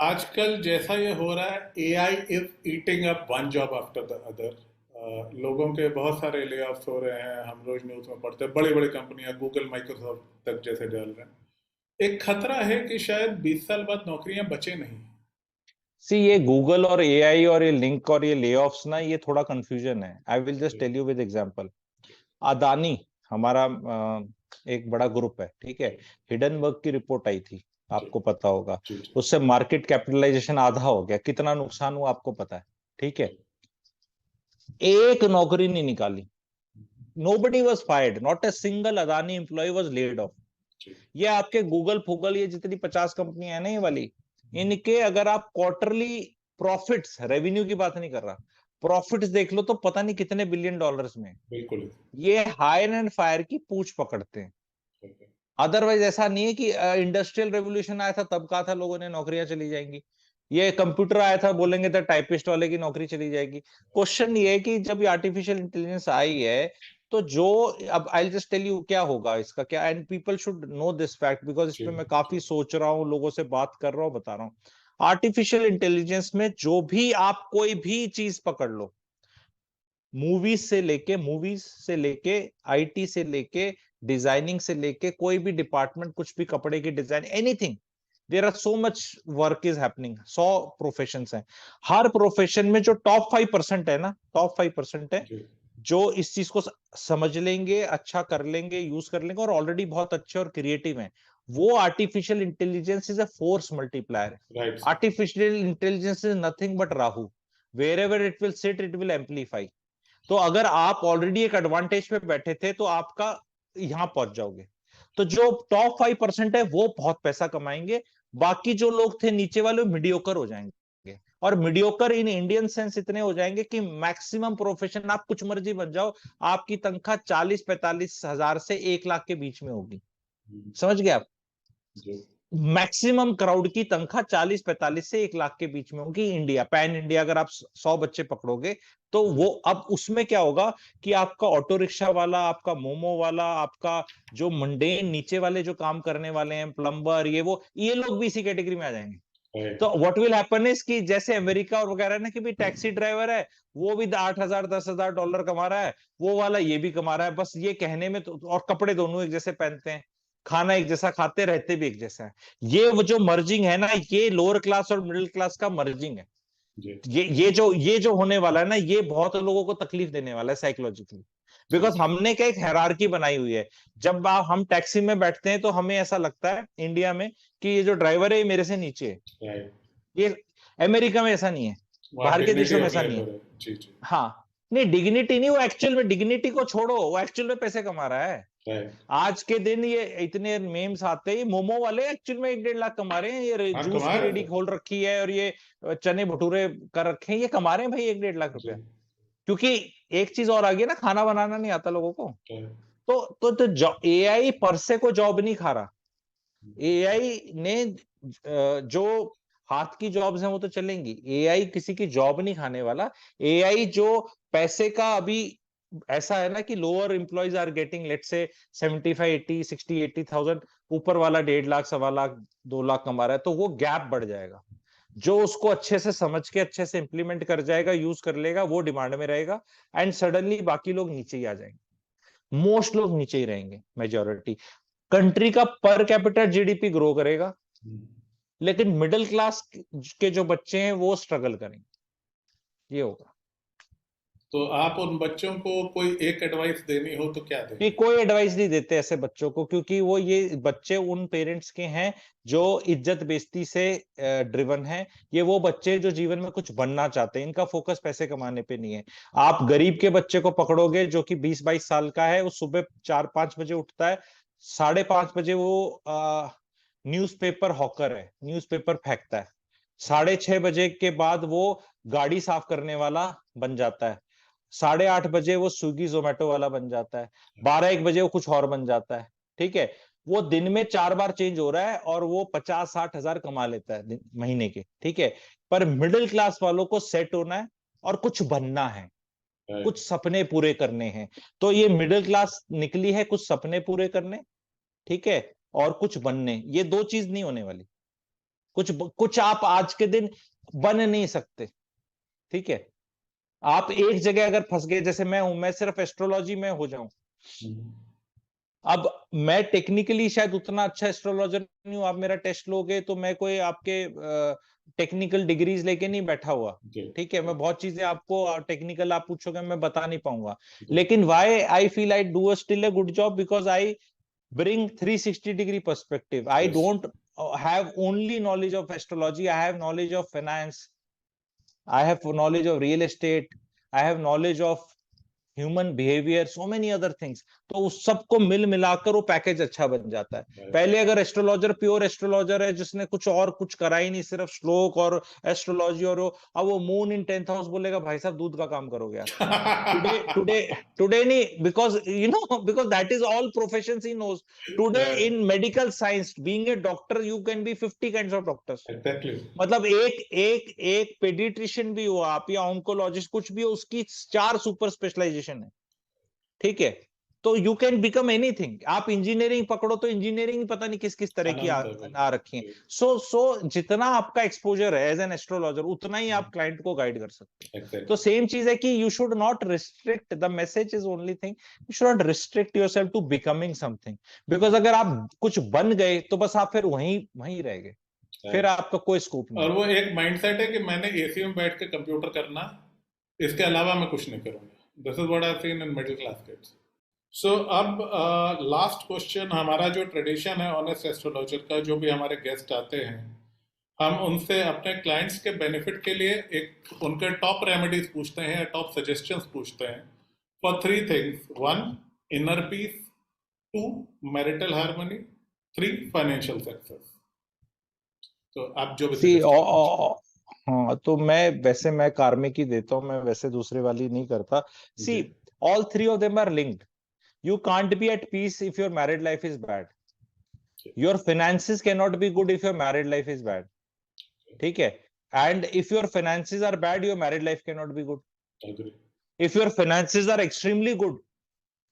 आजकल जैसा ये हो रहा है, AI is eating up one job after the other. लोगों के बहुत सारे ले ऑफ्स हो रहे हैं, हम रोज न्यूज में पढ़ते हैं, बड़ी बड़ी कंपनियां गूगल माइक्रोसॉफ्ट तक जैसे डाल रहे हैं। एक खतरा है कि शायद 20 साल बाद नौकरियां बचे नहीं। सी, ये गूगल और एआई और ये लिंक और ये ले ऑफ्स ना, ये थोड़ा कंफ्यूजन है। आई विल जस्ट जी। Tell you with example. जी। अदानी हमारा एक बड़ा ग्रुप है, ठीक है। जी। हिडनबर्ग की रिपोर्ट आई थी, जी। आपको पता होगा। जी। जी। उससे मार्केट कैपिटलाइजेशन आधा हो गया, कितना नुकसान हुआ आपको पता है, ठीक है। जी। एक नौकरी नहीं निकाली, nobody was fired, not a single Adani employee was laid off। जी। ये आपके गूगल फूगल, ये जितनी 50 कंपनियां हैं ना ये वाली, इनके अगर आप क्वार्टरली प्रॉफिट्स, रेवेन्यू की बात नहीं कर रहा, प्रॉफिट्स देख लो तो पता नहीं कितने बिलियन डॉलर्स में। बिल्कुल। ये हायर एंड फायर की पूंछ पकड़ते हैं। अदरवाइज ऐसा नहीं है कि इंडस्ट्रियल रेवोल्यूशन आया था तब कहा था लोगों ने नौकरियां चली जाएंगी, ये कंप्यूटर आया था बोलेंगे तो टाइपिस्ट वाले की नौकरी चली जाएगी। क्वेश्चन ये है कि जब ये आर्टिफिशियल इंटेलिजेंस आई है, तो जो, अब आई जस्ट टेल यू क्या होगा इसका क्या, and people should know this fact, because इस जी। पे मैं काफी सोच रहा हूँ, लोगों से बात कर रहा हूँ, बता रहा हूँ। आर्टिफिशियल इंटेलिजेंस में जो भी आप कोई भी चीज पकड़ लो, मूवीज से लेके आईटी से लेके डिजाइनिंग से लेके कोई भी डिपार्टमेंट, कुछ भी कपड़े की design, anything, there are so much work is happening. 100 profession हैं, हर प्रोफेशन में जो टॉप 5% है ना, टॉप 5% है जी। जो इस चीज को समझ लेंगे, अच्छा कर लेंगे, यूज कर लेंगे, और ऑलरेडी बहुत अच्छे और क्रिएटिव हैं। वो artificial intelligence is a force multiplier. Right. Artificial intelligence is nothing but Rahu, wherever it will sit it will amplify. तो अगर आप ऑलरेडी एक एडवांटेज पे बैठे थे तो आपका यहां पहुंच जाओगे। तो जो टॉप 5% है वो बहुत पैसा कमाएंगे, बाकी जो लोग थे नीचे वाले मीडियोकर हो जाएंगे। और मीडियोकर इन इंडियन सेंस इतने हो जाएंगे कि मैक्सिमम प्रोफेशन आप कुछ मर्जी बन जाओ, आपकी तनख्वाह 40-45 हजार से 1 लाख के बीच में होगी। समझ गए आप? जी। मैक्सिमम क्राउड की तनख्वाह 40-45 से 1 लाख के बीच में होगी। इंडिया, पैन इंडिया, अगर आप 100 बच्चे पकड़ोगे तो वो, अब उसमें क्या होगा कि आपका ऑटो रिक्शा वाला, आपका मोमो वाला, आपका जो मंडेन नीचे वाले जो काम करने वाले हैं, प्लम्बर, ये लोग भी इसी कैटेगरी में आ जाएंगे। तो व्हाट विल हैपन इज कि जैसे अमेरिका और वगैरह ना, कि भी टैक्सी ड्राइवर है, वो भी 8,000 10,000 डॉलर कमा रहा है, वो वाला ये भी कमा रहा है, बस ये कहने में तो, और कपड़े दोनों एक जैसे पहनते हैं, खाना एक जैसा खाते, रहते भी एक जैसा है। ये वो जो मर्जिंग है ना, ये लोअर क्लास और मिडिल क्लास का मर्जिंग है। जी। ये जो होने वाला है ना, ये बहुत लोगों को तकलीफ देने वाला है साइकोलॉजिकली। बिकॉज हमने क्या एक हायरार्की बनाई हुई है। जब हम टैक्सी में बैठते हैं तो हमें ऐसा लगता है इंडिया में कि ये जो ड्राइवर है ये मेरे से नीचे है। राइट। ये अमेरिका में ऐसा नहीं है, वहाँ बाहर के डिग्निटी देशों में ऑफ ऐसा नहीं है। लेबर है। जी। जी। हाँ, नहीं डिग्निटी नहीं, वो एक्चुअल में डिग्निटी को छोड़ो, वो एक्चुअल में पैसे कमा रहा है। राइट। आज के दिन ये इतने मेम्स आते हैं, मोमो वाले एक्चुअल में 1-1.5 लाख कमा रहे हैं, ये हाँ, जूस कमा की रहे रेडी थे। खोल रखी है, और ये चने भटूरे कर रखे हैं, ये कमा रहे हैं भाई 1-1.5 लाख जी। रुपया। क्योंकि एक चीज और आ गई ना, खाना बनाना नहीं आता लोगों को। राइट। तो एआई पर से को जॉब नहीं खा रहा। एआई ने जो हाथ की जॉब्स हैं वो तो चलेंगी, एआई किसी की जॉब नहीं खाने वाला। एआई जो पैसे का अभी ऐसा है ना कि lower employees are getting let's say 75 80 60 80,000, ऊपर वाला 1.5 लाख 1.25 लाख 2 लाख कमा रहा है, तो वो गैप बढ़ जाएगा। जो उसको अच्छे से समझ के अच्छे से इंप्लीमेंट कर जाएगा, यूज कर लेगा, वो डिमांड में रहेगा, एंड सडनली बाकी लोग नीचे ही आ जाएंगे। मोस्ट लोग नीचे ही रहेंगे, मेजोरिटी। कंट्री का पर कैपिटल जीडीपी ग्रो करेगा, लेकिन मिडिल क्लास के जो बच्चे हैं वो स्ट्रगल करेंगे। ये होगा। तो आप उन बच्चों को कोई एक एडवाइस देनी हो तो क्या कि देंगे? कोई एडवाइस नहीं देते ऐसे बच्चों को, क्योंकि वो ये बच्चे उन पेरेंट्स के हैं जो इज्जत बेइज्जती से ड्रिवन है। ये वो बच्चे जो जीवन में कुछ बनना चाहते हैं, इनका फोकस पैसे कमाने पे नहीं है। आप गरीब के बच्चे को पकड़ोगे जो कि 20-22 साल का है, वो सुबह 4-5 बजे उठता है, 5:30 बजे वो न्यूज़पेपर हॉकर है, न्यूज़पेपर फेंकता है, 6:30 बजे के बाद वो गाड़ी साफ करने वाला बन जाता है, 8:30 बजे वो स्विगी जोमेटो वाला बन जाता है, 12-1 बजे वो कुछ और बन जाता है। ठीक है, वो दिन में 4 बार चेंज हो रहा है और वो 50-60 हजार कमा लेता है महीने के। ठीक है, पर मिडिल क्लास वालों को सेट होना है और कुछ बनना है, कुछ सपने पूरे करने हैं। तो ये मिडिल क्लास निकली है कुछ सपने पूरे करने, ठीक है, और कुछ बनने। ये दो चीज नहीं होने वाली। कुछ आप आज के दिन बन नहीं सकते। ठीक है, आप एक जगह अगर फंस गए, जैसे मैं हूं, मैं सिर्फ एस्ट्रोलॉजी में हो जाऊं, अब मैं टेक्निकली शायद उतना अच्छा एस्ट्रोलॉजर नहीं हूं, आप मेरा टेस्ट लोगे तो मैं कोई आपके टेक्निकल डिग्रीज लेके नहीं बैठा हुआ। ठीक है, मैं बहुत चीजें आपको टेक्निकल आप पूछोगे मैं बता नहीं पाऊंगा, लेकिन why I feel I do still a good job, because I bring 360-degree perspective. I Yes. don't have only knowledge of astrology. I have knowledge of finance. I have knowledge of real estate. I have knowledge of human behaviour, so many other things. तो उस सबको मिल मिलाकर वो package अच्छा बन जाता है। पहले अगर एस्ट्रोलॉजर प्योर एस्ट्रोलॉजर है जिसने कुछ करा ही नहीं, सिर्फ श्लोक और एस्ट्रोलॉजी, और अब वो मून इन 10th हाउस बोलेगा, भाई साहब दूध का काम करोगे यार। टुडे टुडे टुडे नहीं, because because that is all professions ही knows. Today in medical science, being a doctor, you can be 50 kinds of doctors. मतलब एक पेडिट्रिशियन भी हो आप, या ऑन्कोलॉजिस्ट कुछ भी हो, उसकी 4 सुपर स्पेशलाइजेशन है। ठीक है, तो यू कैन बिकम एनीथिंग। आप इंजीनियरिंग पकड़ो तो इंजीनियरिंग पता नहीं किस किस तरह की आ रखी है। सो जितना आपका एक्सपोजर है एज एन एस्ट्रोलॉजर, उतना ही आप क्लाइंट को गाइड कर सकते हैं। तो सेम चीज है कि you should not restrict, the message is only thing, you should not restrict yourself to becoming something, because अगर आप कुछ बन गए तो बस आप फिर वहीं रह गए, फिर आपका कोई स्कोप नहीं। और वो एक माइंडसेट है कि मैंने एसी में बैठ के कंप्यूटर करना, इसके अलावा मैं कुछ नहीं करूंगा। This is what I seen in middle class kids. So अब लास्ट क्वेश्चन, हमारा जो ट्रेडिशन है ऑनेस्ट एस्ट्रोलॉजर का, जो भी हमारे गेस्ट आते हैं, हम उनसे अपने क्लाइंट्स के बेनिफिट के लिए एक उनके टॉप रेमेडीज पूछते हैं, टॉप सजेशंस पूछते हैं for 3 things. 1 inner peace, 2 marital harmony, 3 financial success. तो आप जो भी हाँ, तो मैं कार्मिक ही देता हूँ, मैं वैसे दूसरे वाली नहीं करता। सी, all 3 of them are linked. You can't be at peace if your married life is bad. Your finances cannot be good if your married life is bad. ठीक है, and if your finances are bad, your married life cannot be good. If your finances are extremely good,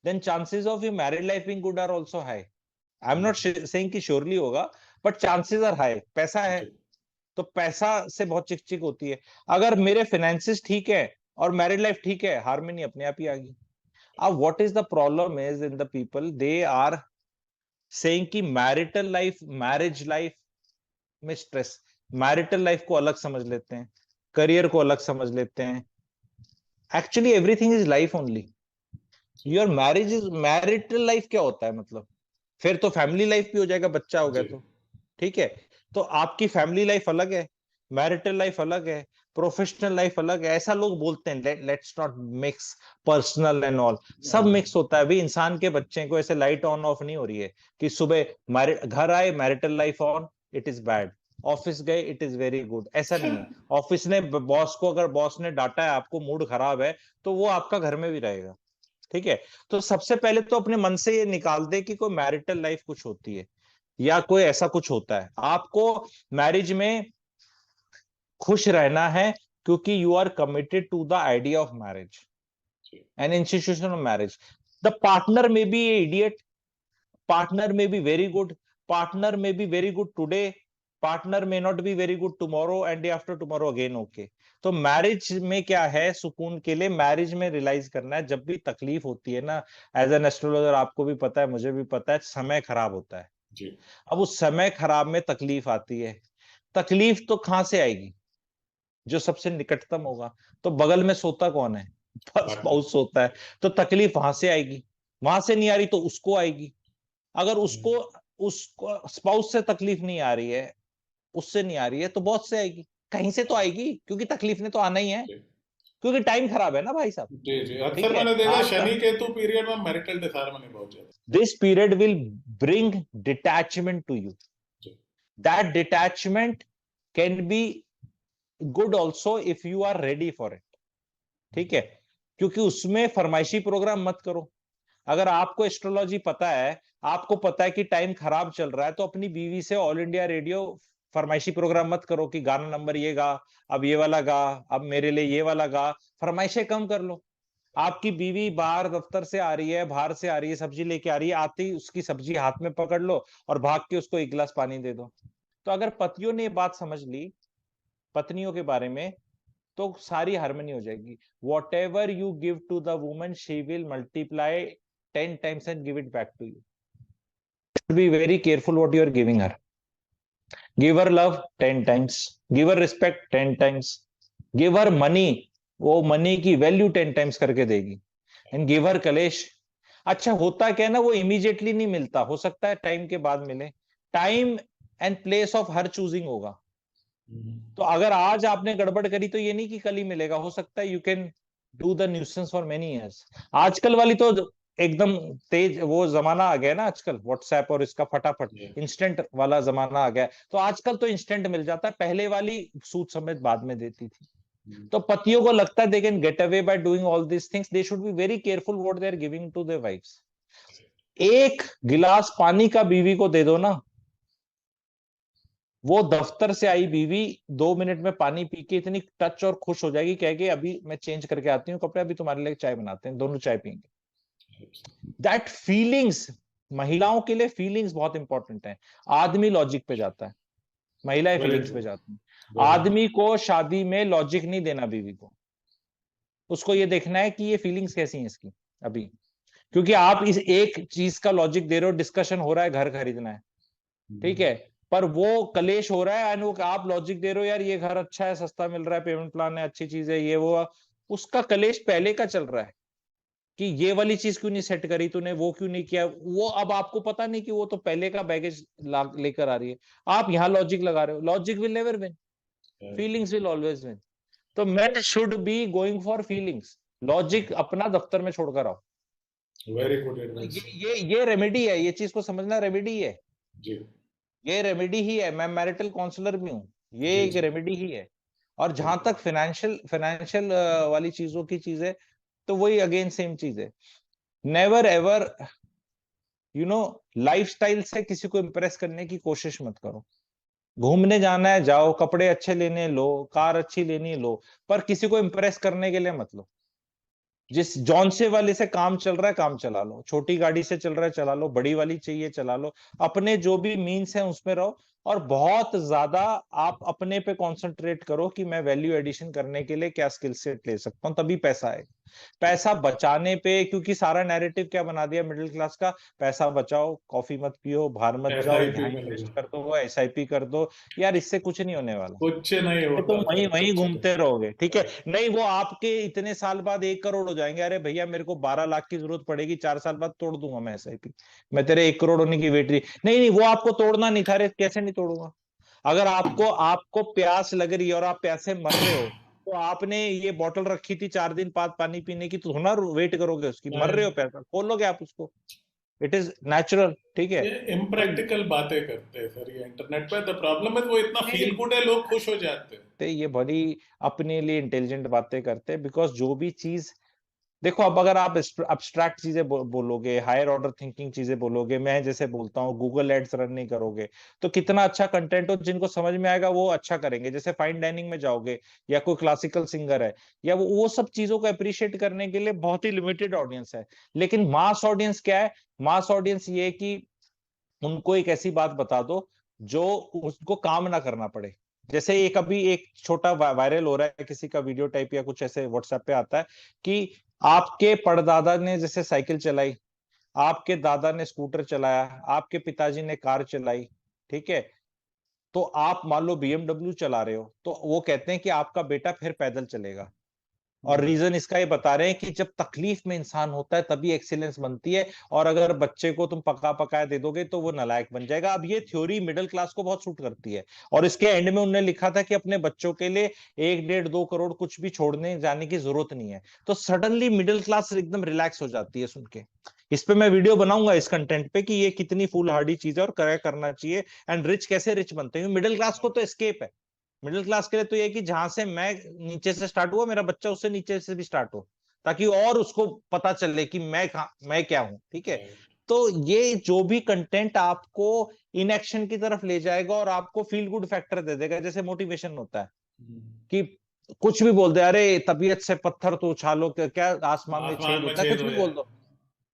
then chances of your married life being good are also high. I'm not saying कि surely होगा, but chances are high. पैसा है तो पैसा से बहुत चिक चिक होती है। अगर मेरे फाइनेंसेस ठीक है और मैरिड लाइफ ठीक है, हार्मनी अपने आप ही आ गई। अब what is the problem is in the people, they are saying कि मैरिटल लाइफ, मैरिज लाइफ में स्ट्रेस, मैरिटल लाइफ को अलग समझ लेते हैं, करियर को अलग समझ लेते हैं। Actually everything is life only. Your marriage is, marital life क्या होता है मतलब, फिर तो फैमिली लाइफ भी हो जाएगा, बच्चा हो गया तो। ठीक है, तो आपकी फैमिली लाइफ अलग है, मैरिटल लाइफ अलग है, प्रोफेशनल लाइफ अलग है। ऐसा लोग बोलते हैं, let's not mix personal and all, सब मिक्स होता है। अभी इंसान के बच्चे को ऐसे लाइट ऑन ऑफ नहीं हो रही है कि सुबह घर आए marital life on, it is bad, office गए इट इज वेरी गुड, ऐसा नहीं है। ऑफिस ने बॉस को, अगर बॉस ने डांटा है, आपको मूड खराब है, तो वो आपका घर में भी रहेगा। ठीक है। तो सबसे पहले तो अपने मन से ये निकाल दे कि कोई मैरिटल लाइफ कुछ होती है या कोई ऐसा कुछ होता है। आपको मैरिज में खुश रहना है क्योंकि you are committed to the idea of marriage, an institution of marriage. The partner may be a idiot, partner may be very good, partner may be very good today, partner may not be very good tomorrow and day after tomorrow again okay। तो marriage में क्या है, सुकून के लिए marriage में realise करना है जब भी तकलीफ होती है ना, एज एन एस्ट्रोलॉजर आपको भी पता है, मुझे भी पता है, समय खराब होता है जी। अब उस समय खराब में तकलीफ आती है। तकलीफ तो कहां से आएगी, जो सबसे निकटतम होगा। तो बगल में सोता कौन है, स्पाउस सोता है, तो तकलीफ वहां से आएगी। वहां से नहीं आ रही तो उसको आएगी। अगर उसको उसको स्पाउस से तकलीफ नहीं आ रही है, उससे नहीं आ रही है, तो बहुत से आएगी, कहीं से तो आएगी, क्योंकि तकलीफ ने तो आना ही है, क्योंकि टाइम खराब है ना भाई साहब। जी जी, ठीक अक्सर है, मैंने देखा आपका शनि केतु पीरियड में मैरिटल डिसहार्मनी बहुत ज्यादा। This period will bring detachment to you, जी। That detachment can be good also if you are ready for it. ठीक है, क्योंकि उसमें फरमाइशी प्रोग्राम मत करो। अगर आपको एस्ट्रोलॉजी पता है, आपको पता है कि टाइम खराब चल रहा है, तो अपनी बीवी से ऑल इंडिया रेडियो फरमाइशी प्रोग्राम मत करो कि गाना नंबर ये गा, अब ये वाला गा, अब मेरे लिए ये वाला गा। फरमाइशें कम कर लो। आपकी बीवी बाहर दफ्तर से आ रही है, बाहर से आ रही है, सब्जी लेके आ रही है, आती ही उसकी सब्जी हाथ में पकड़ लो और भाग के उसको एक गिलास पानी दे दो। तो अगर पतियों ने ये बात समझ ली पत्नियों के बारे में, तो सारी हार्मनी हो जाएगी। Whatever you give to the woman she will multiply 10 times and give it back to you. Be very careful what you are giving her. Give her love 10 times, give her respect 10 times, give her money, वो money की value 10 times करके देगी। And give her कलेश। अच्छा होता क्या है ना, वो इमीडिएटली नहीं मिलता, हो सकता है टाइम के बाद मिले। Time and place of her choosing होगा। तो अगर आज आपने गड़बड़ करी तो ये नहीं कि कल ही मिलेगा, हो सकता है you can do the nuisance for many years. आजकल वाली तो एकदम तेज वो जमाना आ गया ना, आजकल व्हाट्सएप और इसका फटाफट इंस्टेंट वाला जमाना आ गया। तो आजकल तो इंस्टेंट मिल जाता है, पहले वाली सूद समेत बाद में देती थी। तो पतियों को लगता है they can get away by doing all this things, they should be very careful what they are giving to their wives. एक गिलास पानी का बीवी को दे दो ना, वो दफ्तर से आई बीवी 2 मिनट में पानी पी के इतनी टच और खुश हो जाएगी, कहेगी अभी मैं चेंज करके आती हूँ कपड़े, अभी तुम्हारे लिए चाय बनाते हैं, दोनों चाय पियेंगे। दैट फीलिंग्स, महिलाओं के लिए फीलिंग्स बहुत इंपॉर्टेंट है। आदमी लॉजिक पे जाता है, महिलाएं फीलिंग्स पे जाती है। आदमी को शादी में लॉजिक नहीं देना बीवी को, उसको ये देखना है कि ये फीलिंग्स कैसी हैं इसकी अभी। क्योंकि आप इस एक चीज का लॉजिक दे रहे हो, डिस्कशन हो रहा है घर खरीदना है, ठीक है, पर वो कलेश हो रहा है, एंड वो आप लॉजिक दे रहे हो यार ये घर अच्छा है, सस्ता मिल रहा है, पेमेंट प्लान है, अच्छी चीज है, ये वो, उसका कलेश पहले का चल रहा है कि ये वाली चीज क्यों नहीं सेट करी तूने, वो क्यों नहीं किया वो। अब आपको पता नहीं कि वो तो पहले का बैगेज लेकर आ रही है, आप यहाँ लॉजिक लगा रहे हो। Logic will never win, feelings will always win. तो man should be going for feelings, logic अपना दफ्तर में छोड़कर आओ। Very good advice. ये रेमेडी है, ये चीज को समझना रेमेडी है जी। ये रेमेडी ही है। मैं मैरिटल काउंसलर भी हूँ, ये एक रेमेडी ही है। और जहां तक फाइनेंशियल वाली चीजों की चीज है, तो वही अगेन सेम चीज है। नेवर एवर लाइफस्टाइल से किसी को इंप्रेस करने की कोशिश मत करो। घूमने जाना है जाओ, कपड़े अच्छे लेने लो, कार अच्छी लेनी लो, पर किसी को इंप्रेस करने के लिए मत लो। जिस जौन से वाले से काम चल रहा है काम चला लो, छोटी गाड़ी से चल रहा है चला लो, बड़ी वाली चाहिए चला लो, अपने जो भी मीन्स है उसमें रहो। और बहुत ज्यादा आप अपने पे कंसंट्रेट करो कि मैं वैल्यू एडिशन करने के लिए क्या स्किल सेट ले सकता हूं, तभी पैसा आएगा। पैसा बचाने पे, क्योंकि सारा नैरेटिव क्या बना दिया मिडिल क्लास का, पैसा बचाओ, कॉफी मत पियो, बाहर मत जाओ, यहाँ इन्वेस्ट कर दो, एसआईपी कर दो। यार इससे कुछ नहीं होने वाला, कुछ नहीं होता, तुम वहीं वहीं घूमते रहोगे। ठीक है, नहीं वो आपके इतने साल बाद 1 करोड़ हो जाएंगे, अरे भैया मेरे को 12 लाख की जरूरत पड़ेगी, 4 साल बाद तोड़ दूंगा मैं एसआईपी, मैं तेरे 1 करोड़ होने की वेट नहीं नहीं वो आपको तोड़ना नहीं था, अरे कैसे नहीं तोड़ूंगा। अगर आपको आपको प्यास लग रही है और आप प्यासे मर रहे हो, तो आपने ये बोतल रखी थी 4 दिन बाद पानी पीने की, तो ना वेट करोगे उसकी, मर रहे हो पैसा खोलोगे आप उसको, इट इज नेचुरल। ठीक है, ये इम्प्रैक्टिकल बातें करते हैं सर ये इंटरनेट पे। द प्रॉब्लम है वो इतना फील गुड है, लोग खुश हो जाते हैं। ये बड़ी अपने लिए इंटेलिजेंट बातें करते हैं, बिकॉज जो भी चीज देखो अब अगर आप अब्स्ट्रैक्ट चीजें बोलोगे, हायर ऑर्डर थिंकिंग चीजें बोलोगे, मैं जैसे बोलता हूँ गूगल एड्स रन नहीं करोगे, तो कितना अच्छा कंटेंट हो, जिनको समझ में आएगा वो अच्छा करेंगे। जैसे फाइन डाइनिंग में जाओगे या कोई क्लासिकल सिंगर है, या वो सब चीजों को अप्रिशिएट करने के लिए बहुत ही लिमिटेड ऑडियंस है। लेकिन मास ऑडियंस क्या है? मास ऑडियंस ये है कि उनको एक ऐसी बात बता दो जो उसको काम ना करना पड़े। जैसे एक अभी एक छोटा वायरल हो रहा है किसी का वीडियो टाइप या कुछ ऐसे व्हाट्सएप पे आता है कि आपके परदादा ने जैसे साइकिल चलाई, आपके दादा ने स्कूटर चलाया, आपके पिताजी ने कार चलाई, ठीक है, तो आप मान लो बीएमडब्ल्यू चला रहे हो, तो वो कहते हैं कि आपका बेटा फिर पैदल चलेगा। और रीजन इसका ये बता रहे हैं कि जब तकलीफ में इंसान होता है तभी एक्सीलेंस बनती है, और अगर बच्चे को तुम पका पकाया दे दोगे तो वो नालायक बन जाएगा। अब ये थ्योरी मिडिल क्लास को बहुत सूट करती है, और इसके एंड में उन्होंने लिखा था कि अपने बच्चों के लिए 1 1.5 2 करोड़ कुछ भी छोड़ने जाने की जरूरत नहीं है। तो सडनली मिडिल क्लास एकदम रिलैक्स हो जाती है सुन के। इस पे मैं वीडियो बनाऊंगा इस कंटेंट पे कि ये कितनी फूल हार्डी चीज है और क्या करना चाहिए, एंड रिच कैसे रिच बनते हैं। मिडिल क्लास को तो एस्केप है। मिडिल क्लास के लिए तो ये है कि जहां से मैं नीचे से स्टार्ट हुआ, मेरा बच्चा उससे नीचे से भी स्टार्ट हो, ताकि और उसको पता चले कि मैं क्या हूं, ठीक है। तो ये जो भी कंटेंट आपको इन एक्शन की तरफ ले जाएगा और आपको फील गुड फैक्टर दे देगा, जैसे मोटिवेशन होता है कि कुछ भी बोल दे, अरे तबीयत से पत्थर तो उछालो, क्या आसमान में छेद आसमान में होता है, छेद कुछ हो भी बोल जाए। दो।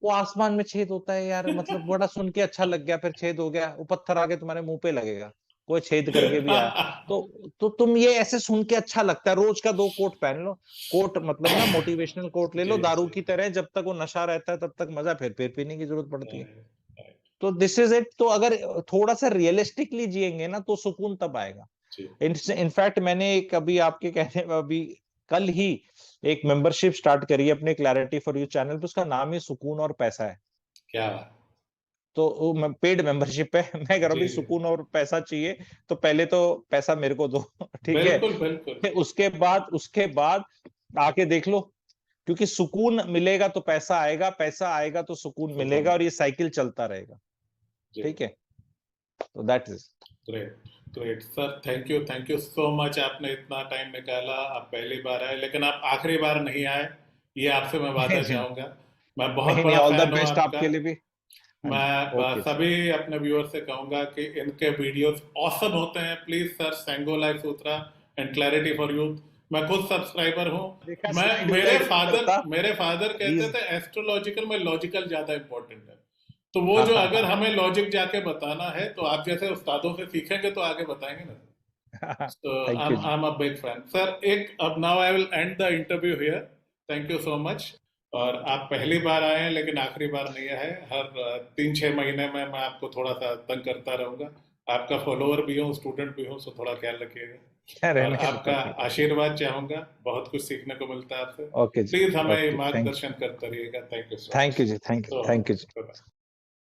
वो आसमान में छेद होता है यार, मतलब बड़ा सुन के अच्छा लग गया, फिर छेद हो गया, वो पत्थर आगे तुम्हारे मुंह पे लगेगा, कोई छेद करके भी आया। तो तुम ये ऐसे सुन के अच्छा लगता है, रोज का 2 कोट पहन लो। कोट मतलब ना मोटिवेशनल कोट ले लो, जी दारू जी। की तरह, जब तक वो नशा रहता है तब तक मजा, फिर पीने की जरूरत पड़ती है। Right right. तो दिस इज इट। तो अगर थोड़ा सा रियलिस्टिकली जिएंगे ना तो सुकून तब आएगा। जी इनफैक्ट मैंने एक अभी आपके कहने अभी कल ही एक मेंबरशिप स्टार्ट करी है अपने क्लैरिटी फॉर यू चैनल पे, उसका नाम ही सुकून और पैसा है। क्या बात। तो वो पेड मेंबरशिप है। मैं कह रहा हूँ जी भी जी। सुकून और पैसा चाहिए, तो पहले तो पैसा मेरे को दो। ठीक है, बिल्कुल बिल्कुल। फिर उसके बाद आके देख लो, क्योंकि सुकून मिलेगा तो पैसा आएगा, पैसा आएगा तो सुकून सुकून मिलेगा, और ये मिलेगा। साइकिल चलता रहेगा। जी। ठीक है, तो that is. Great great sir, thank you so much, आपने इतना टाइम निकाला। आप पहली बार आए, लेकिन आप आखिरी बार नहीं आए, ये आपसे मैं वादा नहीं चाहूंगा। मैं बहुत नहीं नहीं, बड़ा ऑल द फैन हूँ बेस्ट आपका। आपके लिए भी। हाँ जी, मैं ओके जी। सभी अपने व्यूअर से कहूंगा कि इनके वीडियोस ऑसम होते हैं। Please sir, Sengo life Sutra and clarity for youth, मैं खुद सब्सक्राइबर हूँ। देखा, मैं स्लाइड वाइड नहीं करता मेरे फादर कहते प्लीज। थे एस्ट्रोलॉजिकल में लॉजिकल ज्यादा इंपॉर्टेंट है। तो वो हाँ जो हाँ अगर हमें लॉजिक जाके बताना है तो आप जैसे उस्तादों से सीखेंगे तो आगे बताएंगे ना। हाँ। So थैंक यू जी। I'm a big fan. Sir एक अब now I will end the interview here. Thank you so much. और आप पहली बार आए हैं लेकिन आखिरी बार नहीं है। हर 3 6 महीने में मैं आपको थोड़ा सा तंग करता रहूंगा। आपका फॉलोअर भी हूँ, स्टूडेंट भी हूँ, सो थोड़ा ख्याल रखिएगा। और रहने दो, आपका ठीक है। आशीर्वाद चाहूंगा, बहुत कुछ सीखने को मिलता है आपसे। ओके जी, प्लीज हमें ओके, थैंक मार्गदर्शन करते रहिएगा। Thank you so thank much. You जी, थैंक सो यू जी। बाय।